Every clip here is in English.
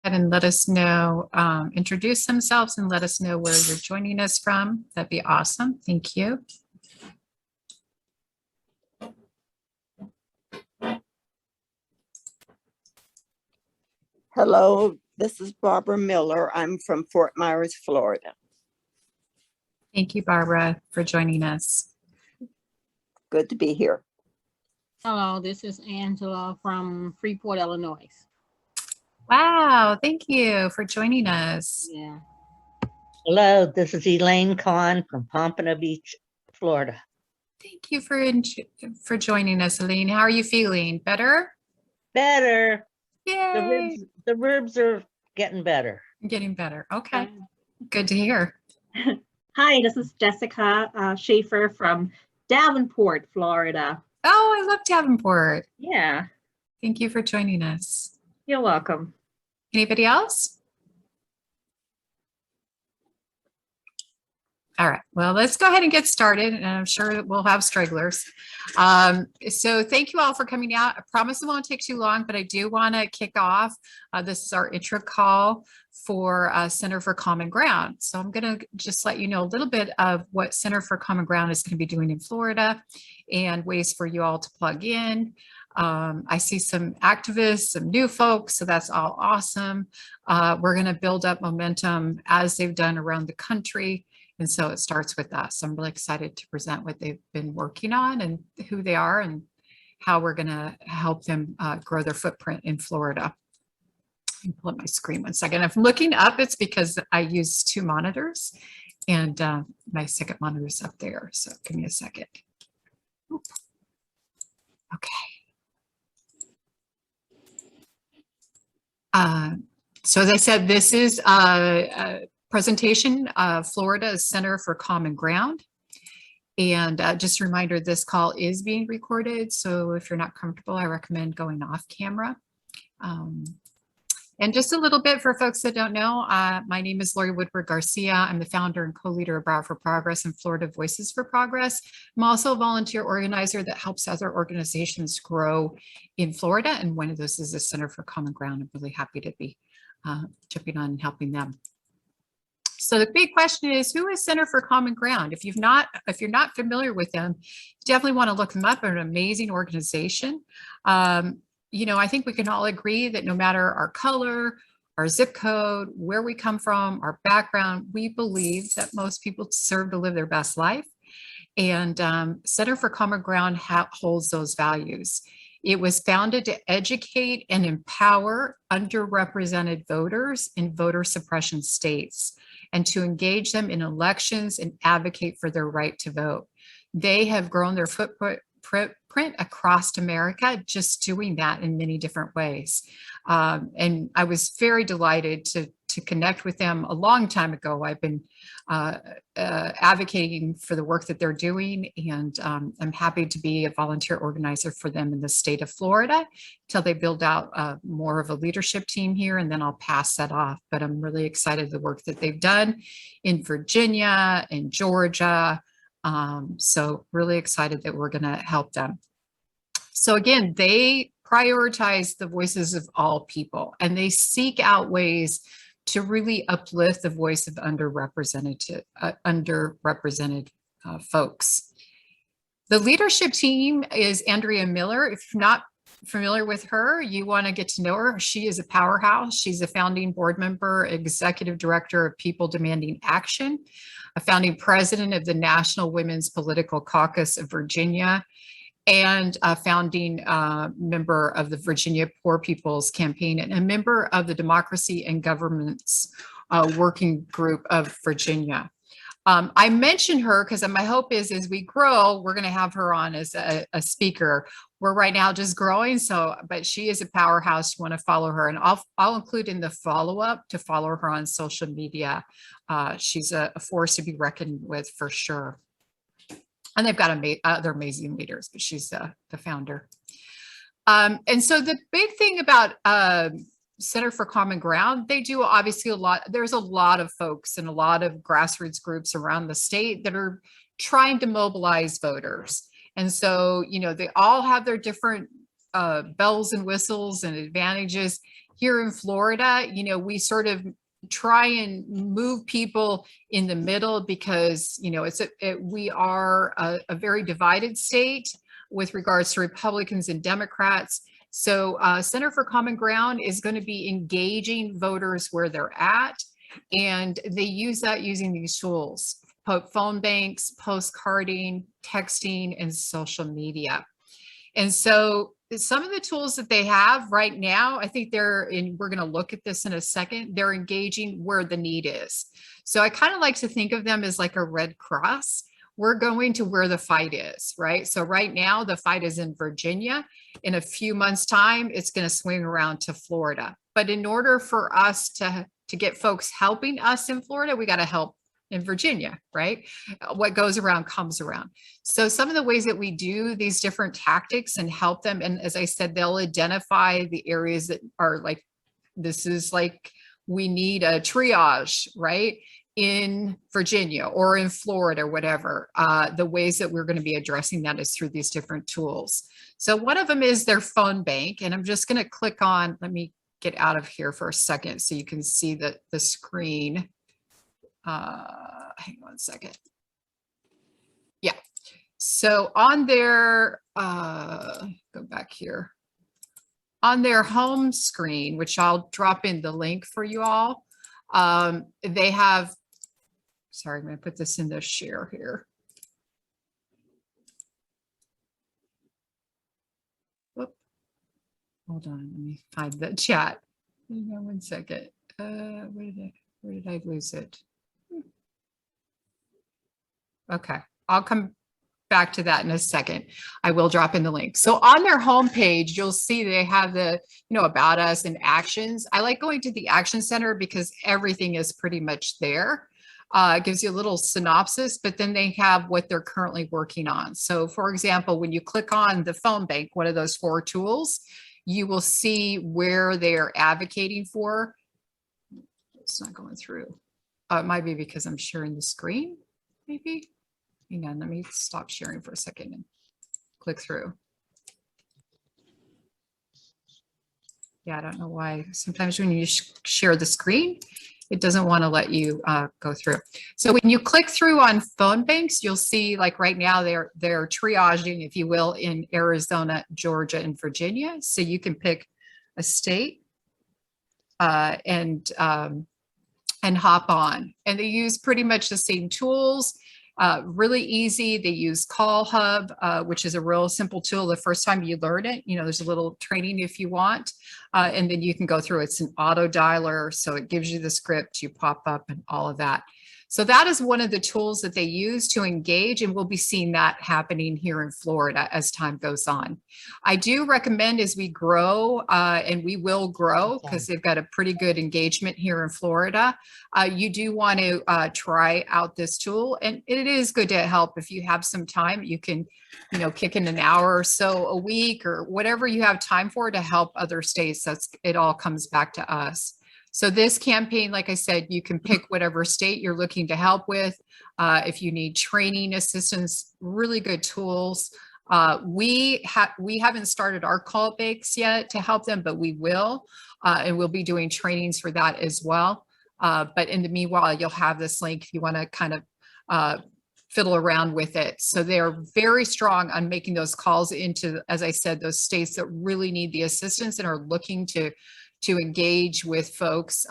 and let us know, introduce themselves and let us know where you're joining us from. That'd be awesome. Thank you. Hello, this is Barbara Miller. I'm from Fort Myers, Florida. Thank you, Barbara, for joining us. Good to be here. Hello, this is Angela from Freeport, Illinois. Wow, thank you for joining us. Yeah. Hello, this is Elaine Kahn from Pompano Beach, Florida. Thank you for joining us, Aline. How are you feeling? Better? Better. Yay! The ribs are getting better. Getting better. Okay, good to hear. Hi, this is Jessica Schaefer from Davenport, Florida. Oh, I love Davenport. Yeah, Thank you for joining us. you're welcome. Anybody else? All right, well, let's go ahead and get started, and I'm sure we'll have stragglers. So thank you all for coming out. I promise it won't take too long, but I do want to kick off. This is our intro call for Center for Common Ground. So I'm going to just let you know a little bit of what Center for Common Ground is going to be doing in Florida and ways for you all to plug in. I see some activists, some new folks, so that's all awesome. We're going to build up momentum as they've done around the country. And so it starts with us. I'm really excited to present what they've been working on and who they are and how we're going to help them grow their footprint in Florida. Let me pull up my screen one second. If I'm looking up, it's because I use two monitors and my second monitor is up there. So give me a second. Okay. So as I said, this is a presentation of Florida's Center for Common Ground. And just a reminder, this call is being recorded. So if you're not comfortable, I recommend going off camera. And just a little bit for folks that don't know, my name is Lori Woodward Garcia. I'm the founder and co-leader of Broward for Progress and Florida Voices for Progress. I'm also a volunteer organizer that helps other organizations grow in Florida. And one of those is the Center for Common Ground. I'm really happy to be jumping on and helping them. So the big question is, who is Center for Common Ground? If you're not familiar with them, you definitely want to look them up. They're an amazing organization. You know, I think we can all agree that no matter our color, our zip code, where we come from, our background, we believe that most people deserve to live their best life. And Center for Common Ground holds those values. It was founded to educate and empower underrepresented voters in voter suppression states and to engage them in elections and advocate for their right to vote. They have grown their footprint across America, just doing that in many different ways. And I was very delighted to connect with them a long time ago. I've been advocating for the work that they're doing, and I'm happy to be a volunteer organizer for them in the state of Florida until they build out more of a leadership team here, and then I'll pass that off. But I'm really excited the work that they've done in Virginia and Georgia. So really excited that we're going to help them. So again, they prioritize the voices of all people, and they seek out ways to really uplift the voice of underrepresented folks. The leadership team is Andrea Miller. If you're not familiar with her, you want to get to know her. She is a powerhouse. She's a founding board member, executive director of People Demanding Action, a founding president of the National Women's Political Caucus of Virginia, and a founding member of the Virginia Poor People's Campaign and a member of the Democracy and Governance Working Group of Virginia. I mentioned her because my hope is as we grow, we're going to have her on as a speaker. We're right now just growing, but she is a powerhouse. You want to follow her, and I'll include in the follow-up to follow her on social media. She's a force to be reckoned with for sure. And they've got other amazing leaders, but she's the founder. And so the big thing about Center for Common Ground, they do obviously a lot. There's a lot of folks and a lot of grassroots groups around the state that are trying to mobilize voters. And so, you know, they all have their different bells and whistles and advantages. here in Florida, we sort of try and move people in the middle because, we are a very divided state with regards to Republicans and Democrats. So Center for Common Ground is going to be engaging voters where they're at, and they use that using these tools: phone banks, postcarding, texting, and social media. And so some of the tools that they have right now, I think we're going to look at this in a second, they're engaging where the need is. So I kind of like to think of them as like a Red Cross. We're going to where the fight is, right? So right now the fight is in Virginia. In a few months' time, it's going to swing around to Florida. But in order for us to get folks helping us in Florida, we got to help in Virginia, right? What goes around comes around. So some of the ways that we do these different tactics and help them, and as I said, they'll identify the areas that are like, this is like, we need a triage, right? In Virginia or in Florida, or whatever. The ways that we're going to be addressing that is through these different tools. So one of them is their phone bank, and I'm just going to click on, let me get out of here for a second so you can see the screen. Hang on a second. Yeah. So on their, go back here. On their home screen, which I'll drop in the link for you all, they have, sorry, I'm going to put this in the share here. Whoop. Hold on, let me find the chat. Hang on one second. Where did I lose it? Okay, I'll come back to that in a second. I will drop in the link. So on their homepage, you'll see they have the, about us and actions. I like going to the Action Center because everything is pretty much there. It gives you a little synopsis, but then they have what they're currently working on. So for example, when you click on the phone bank, one of those 4 tools, you will see where they're advocating for. It's not going through. It might be because I'm sharing the screen, maybe. Hang on, let me stop sharing for a second and click through. Yeah, I don't know why. Sometimes when you share the screen, it doesn't want to let you go through. So when you click through on phone banks, you'll see like right now they're triaging, if you will, in Arizona, Georgia, and Virginia. So you can pick a state and hop on. And they use pretty much the same tools. Really easy. They use Call Hub, which is a real simple tool. The first time you learn it, there's a little training if you want, and then you can go through. It's an auto dialer, so it gives you the script, you pop up and all of that. So that is one of the tools that they use to engage, and we'll be seeing that happening here in Florida as time goes on. I do recommend as we grow, and we will grow because they've got a pretty good engagement here in Florida. You do want to try out this tool, and it is good to help if you have some time. You can, kick in an hour or so a week or whatever you have time for to help other states. It all comes back to us. So this campaign, like I said, you can pick whatever state you're looking to help with. If you need training assistance, really good tools. We haven't started our call banks yet to help them, but we will, and we'll be doing trainings for that as well. But in the meanwhile, you'll have this link if you want to kind of fiddle around with it. So they're very strong on making those calls into, as I said, those states that really need the assistance and are looking to engage with folks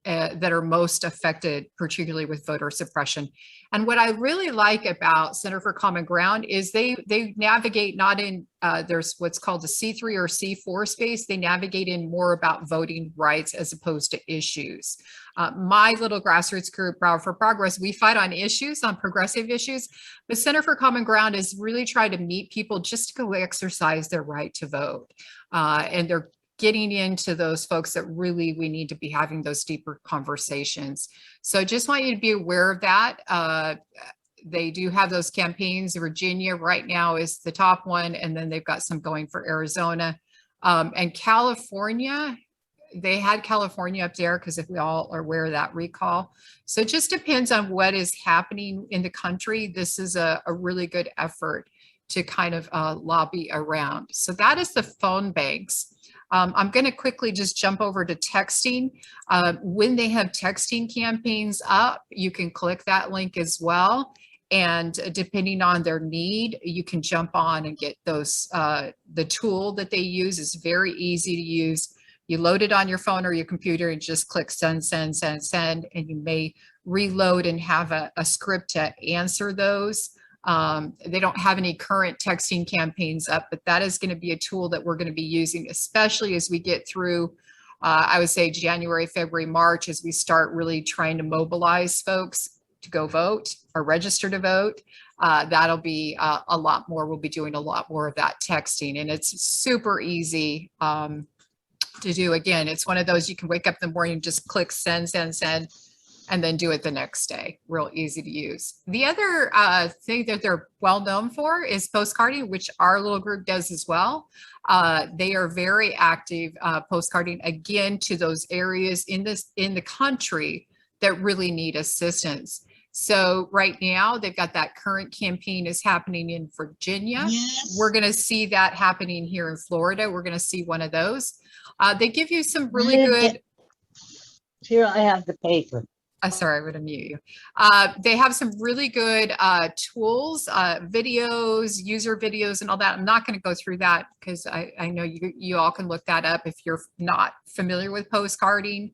that are most affected, particularly with voter suppression. And what I really like about Center for Common Ground is they navigate not in, there's what's called the C3 or C4 space. They navigate in more about voting rights as opposed to issues. My little grassroots group, Broward for Progress, we fight on issues, on progressive issues, but Center for Common Ground is really trying to meet people just to go exercise their right to vote. And they're getting into those folks that really we need to be having those deeper conversations. So just want you to be aware of that. They do have those campaigns. Virginia right now is the top one, and then they've got some going for Arizona. And California, they had California up there because if we all are aware of that recall. So it just depends on what is happening in the country. This is a really good effort to kind of lobby around. So that is the phone banks. I'm going to quickly just jump over to texting. When they have texting campaigns up, you can click that link as well. And depending on their need, you can jump on and get those. The tool that they use is very easy to use. You load it on your phone or your computer and just click send, send, send, send, and you may reload and have a script to answer those. They don't have any current texting campaigns up, but that is going to be a tool that we're going to be using, especially as we get through, I would say January, February, March, as we start really trying to mobilize folks to go vote or register to vote. That'll be a lot more. We'll be doing a lot more of that texting, and it's super easy to do. Again, it's one of those you can wake up in the morning, just click send, send, send, and then do it the next day. Real easy to use. The other thing that they're well known for is postcarding, which our little group does as well. They are very active postcarding, again, to those areas in the country that really need assistance. So right now they've got that current campaign is happening in Virginia. Yes. We're going to see that happening here in Florida. We're going to see one of those. They give you some really good. Here I have the paper. Sorry, I'm going to mute you. They have some really good tools, videos, user videos, and all that. I'm not going to go through that because I know you all can look that up if you're not familiar with postcarding.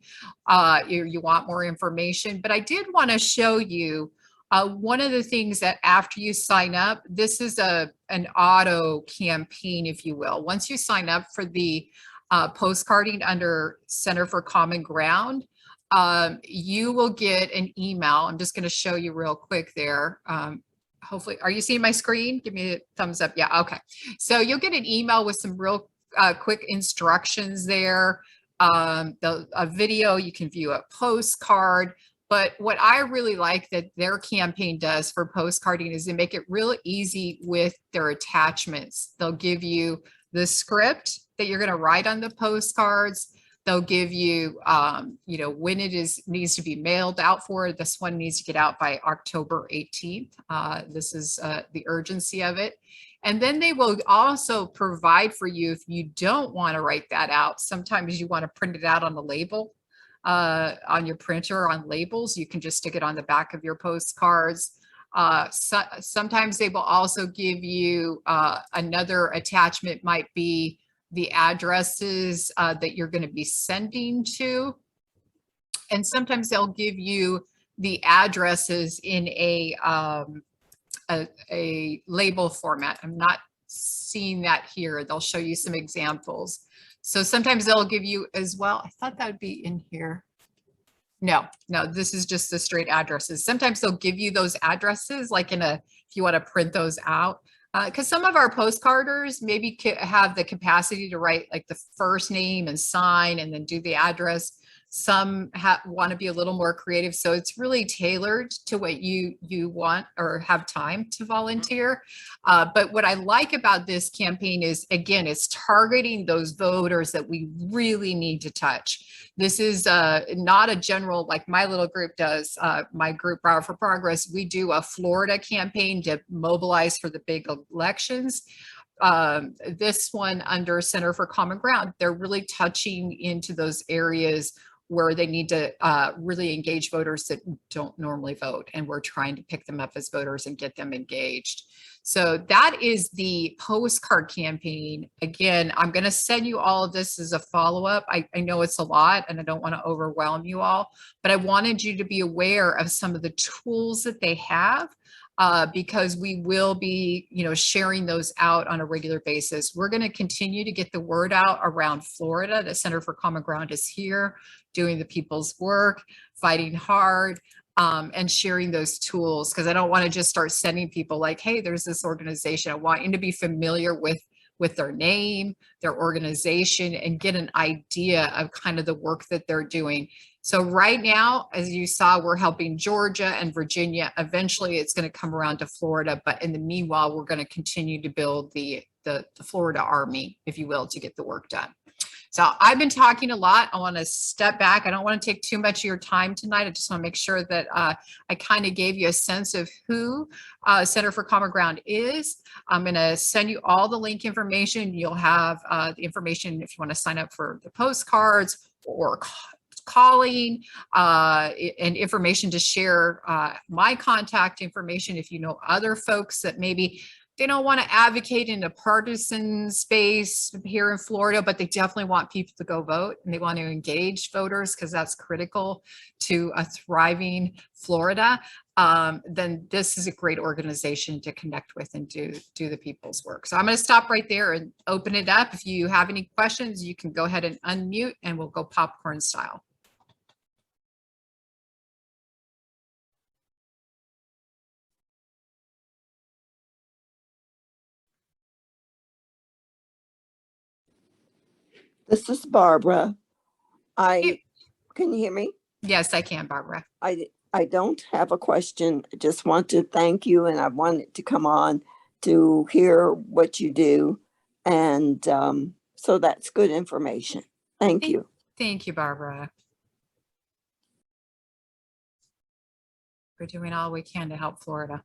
You want more information, but I did want to show you one of the things that after you sign up, this is an auto campaign, if you will. Once you sign up for the postcarding under Center for Common Ground, you will get an email. I'm just going to show you real quick there. Hopefully, are you seeing my screen? Give me a thumbs up. Yeah, okay. So you'll get an email with some real quick instructions there. A video, you can view a postcard. But what I really like that their campaign does for postcarding is they make it real easy with their attachments. They'll give you the script that you're going to write on the postcards. They'll give you, when it needs to be mailed out for. This one needs to get out by October 18th. This is the urgency of it. And then they will also provide for you, if you don't want to write that out, sometimes you want to print it out on the label, on your printer, on labels. You can just stick it on the back of your postcards. Sometimes they will also give you another attachment, might be the addresses that you're going to be sending to. And sometimes they'll give you the addresses in a label format. I'm not seeing that here. They'll show you some examples. So sometimes they'll give you as well. I thought that would be in here. No, this is just the straight addresses. Sometimes they'll give you those addresses, like if you want to print those out. Because some of our postcarders maybe have the capacity to write like the first name and sign and then do the address. Some want to be a little more creative. So it's really tailored to what you want or have time to volunteer. But what I like about this campaign is, again, it's targeting those voters that we really need to touch. This is not a general, like my little group does, my group Broward for Progress. We do a Florida campaign to mobilize for the big elections. This one under Center for Common Ground, they're really touching into those areas where they need to really engage voters that don't normally vote. And we're trying to pick them up as voters and get them engaged. So that is the postcard campaign. Again, I'm going to send you all of this as a follow-up. I know it's a lot and I don't want to overwhelm you all, but I wanted you to be aware of some of the tools that they have. Because we will be, sharing those out on a regular basis. We're going to continue to get the word out around Florida. The Center for Common Ground is here doing the people's work, fighting hard, and sharing those tools. Because I don't want to just start sending people like, hey, there's this organization. I want you to be familiar with their name, their organization, and get an idea of kind of the work that they're doing. So right now, as you saw, we're helping Georgia and Virginia. Eventually, it's going to come around to Florida. But in the meanwhile, we're going to continue to build the Florida Army, if you will, to get the work done. So I've been talking a lot. I want to step back. I don't want to take too much of your time tonight. I just want to make sure that I kind of gave you a sense of who Center for Common Ground is. I'm going to send you all the link information. You'll have the information if you want to sign up for the postcards or calling and information to share my contact information if you know other folks that maybe they don't want to advocate in a partisan space here in Florida, but they definitely want people to go vote and they want to engage voters because that's critical to a thriving Florida. Then this is a great organization to connect with and do the people's work. So I'm going to stop right there and open it up. If you have any questions, you can go ahead and unmute and we'll go popcorn style. This is Barbara. Hey. Can you hear me? Yes, I can, Barbara. I don't have a question. I just want to thank you, and I wanted to come on to hear what you do. And so that's good information. Thank you. Thank you, Barbara. We're doing all we can to help Florida.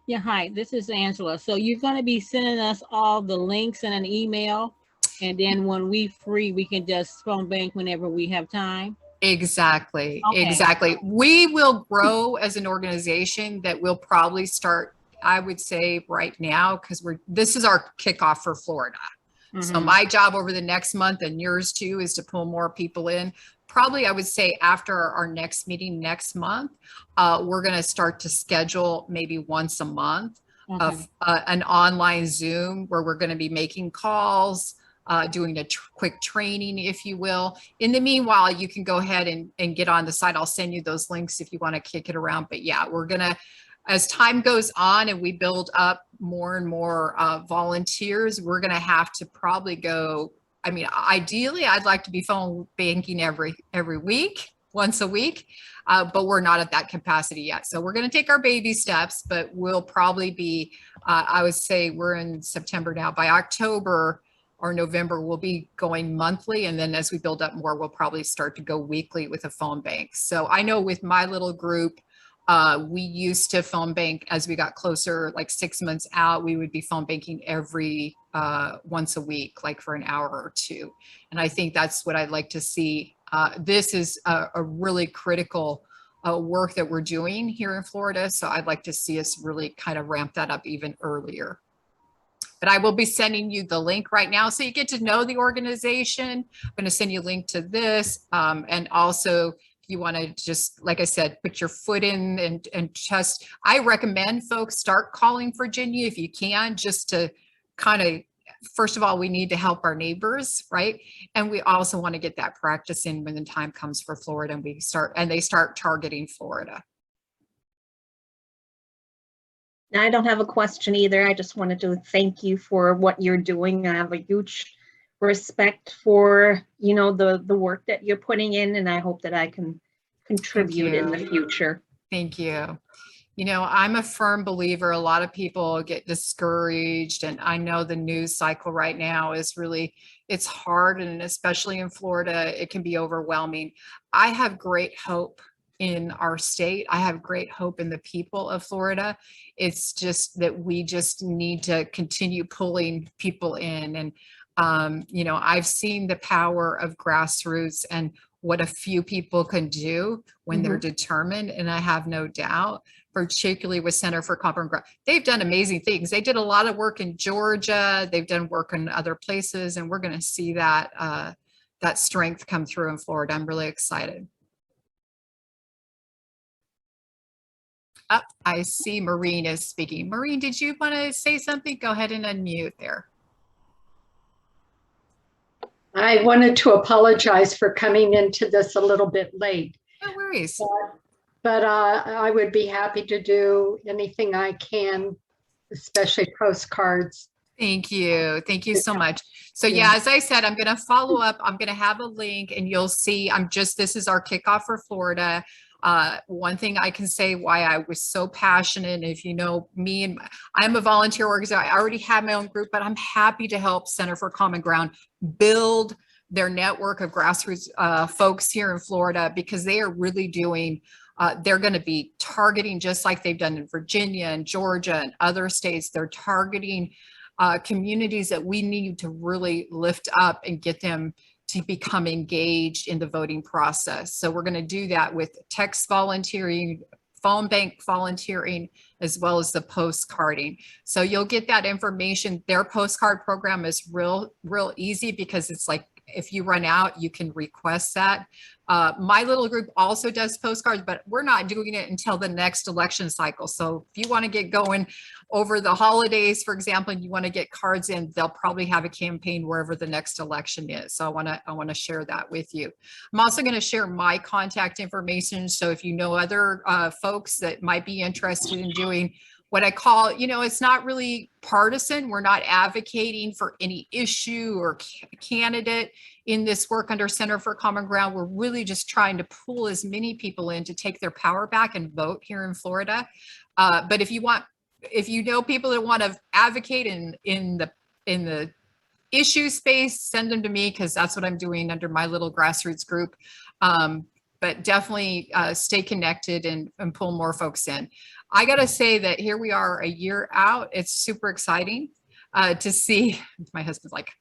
Yeah, hi, this is Angela. So you're going to be sending us all the links in an email. And then when we free, we can just phone bank whenever we have time. Exactly. Okay. Exactly. We will grow as an organization that will probably start, I would say right now, because this is our kickoff for Florida. So Mhm. my job over the next month and yours too is to pull more people in. Probably I would say after our next meeting next month, we're going to start to schedule maybe once a month of an online Zoom where we're going to be making calls, doing a quick training, if you will. In the meanwhile, you can go ahead and get on the site. I'll send you those links if you want to kick it around. But yeah, we're going to, as time goes on and we build up more and more volunteers, we're going to have to probably go, I mean, ideally, I'd like to be phone banking every week, once a week, but we're not at that capacity yet. So we're going to take our baby steps, but we'll probably be, I would say we're in September now. By October or November, we'll be going monthly. And then as we build up more, we'll probably start to go weekly with a phone bank. So I know with my little group, we used to phone bank as we got closer, like 6 months out, we would be phone banking every once a week, like for an hour or two. And I think that's what I'd like to see. This is a really critical work that we're doing here in Florida. So I'd like to see us really kind of ramp that up even earlier. But I will be sending you the link right now so you get to know the organization. I'm going to send you a link to this. And also, if you want to just, like I said, put your foot in and just, I recommend folks start calling Virginia if you can, just to kind of, first of all, we need to help our neighbors, right? And we also want to get that practice in when the time comes for Florida and they start targeting Florida. I don't have a question either. I just wanted to thank you for what you're doing. I have a huge respect for, you know, the work that you're putting in, and I hope that I can contribute in the future. Thank you. You know, I'm a firm believer. A lot of people get discouraged, and I know the news cycle right now is really, it's hard, and especially in Florida, it can be overwhelming. I have great hope in our state. I have great hope in the people of Florida. It's just that we just need to continue pulling people in. And, you know, I've seen the power of grassroots and what a few people can do when they're determined. And I have no doubt, particularly with Center for Common Ground, they've done amazing things. They did a lot of work in Georgia. They've done work in other places, and we're going to see that, that strength come through in Florida. I'm really excited. I see Maureen is speaking. Maureen, did you want to say something? Go ahead and unmute there. I wanted to apologize for coming into this a little bit late. No worries. But I would be happy to do anything I can, especially postcards. Thank you. Thank you so much. So yeah, as I said, I'm going to follow up. I'm going to have a link and you'll see, this is our kickoff for Florida. One thing I can say why I was so passionate, if you know me, and I'm a volunteer organizer, I already have my own group, but I'm happy to help Center for Common Ground build their network of grassroots folks here in Florida, because they are really doing, they're going to be targeting, just like they've done in Virginia and Georgia and other states, they're targeting communities that we need to really lift up and get them to become engaged in the voting process. So we're going to do that with text volunteering, phone bank volunteering, as well as the postcarding. So you'll get that information. Their postcard program is real easy, because it's like, if you run out, you can request that. My little group also does postcards, but we're not doing it until the next election cycle. So if you want to get going over the holidays, for example, and you want to get cards in, they'll probably have a campaign wherever the next election is. So I want to share that with you. I'm also going to share my contact information. So if you know other folks that might be interested in doing what I call, it's not really partisan. We're not advocating for any issue or candidate in this work under Center for Common Ground. We're really just trying to pull as many people in to take their power back and vote here in Florida. But if you know people that want to advocate in the issue space, send them to me, because that's what I'm doing under my little grassroots group. But definitely stay connected and pull more folks in. I got to say that here we are a year out. It's super exciting to see. My husband's like,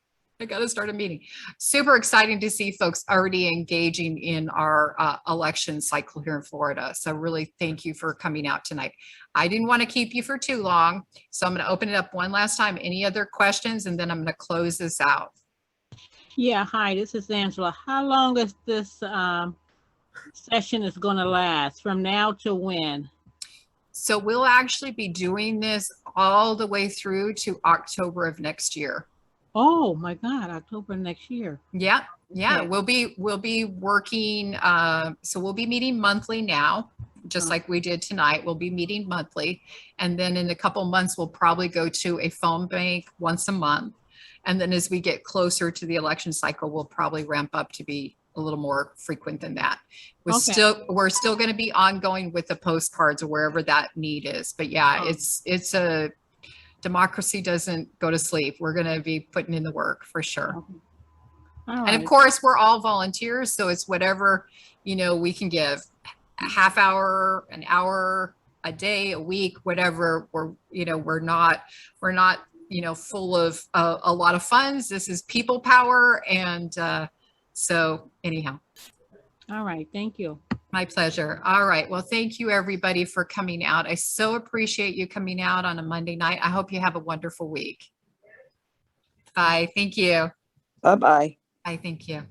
I got to start a meeting. Super exciting to see folks already engaging in our election cycle here in Florida. So really thank you for coming out tonight. I didn't want to keep you for too long, so I'm going to open it up one last time. Any other questions? And then I'm going to close this out. Yeah, hi, this is Angela. How long is this session is going to last, from now to when? So we'll actually be doing this all the way through to October of next year. Oh my God, October next year. Yeah. Okay. We'll be working. So we'll be meeting monthly now, just like we did tonight. We'll be meeting monthly. And then in a couple months, we'll probably go to a phone bank once a month. And then as we get closer to the election cycle, we'll probably ramp up to be a little more frequent than that. We're still going to be ongoing with the postcards or wherever that need is. But yeah, it's a democracy doesn't go to sleep. We're going to be putting in the work for sure. And of course, we're all volunteers. So it's whatever, we can give, a half hour, an hour, a day, a week, whatever. We're not full of a lot of funds. This is people power. And so anyhow. All right. Thank you. My pleasure. All right. Well, thank you everybody for coming out. I so appreciate you coming out on a Monday night. I hope you have a wonderful week. Bye. Thank you. Bye-bye. Bye. Thank you.